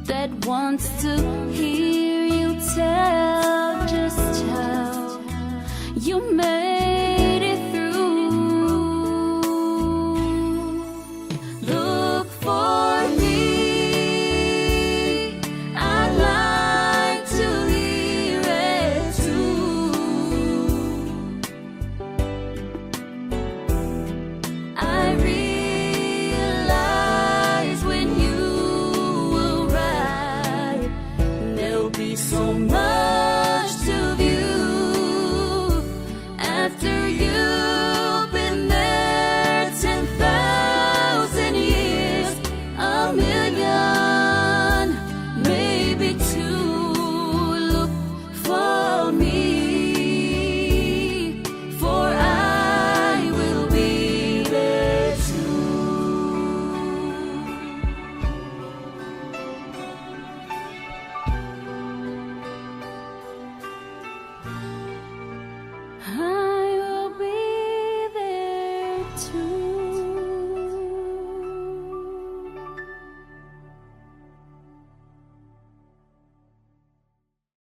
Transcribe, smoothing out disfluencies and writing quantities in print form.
that wants to hear you tell just how you made it through. Look for me, I'd like to hear it too. I realize when you arrive, there'll be so much to view after you've been there 10,000 years, a million, maybe two. Look for me, for I will be there too. I will be there too.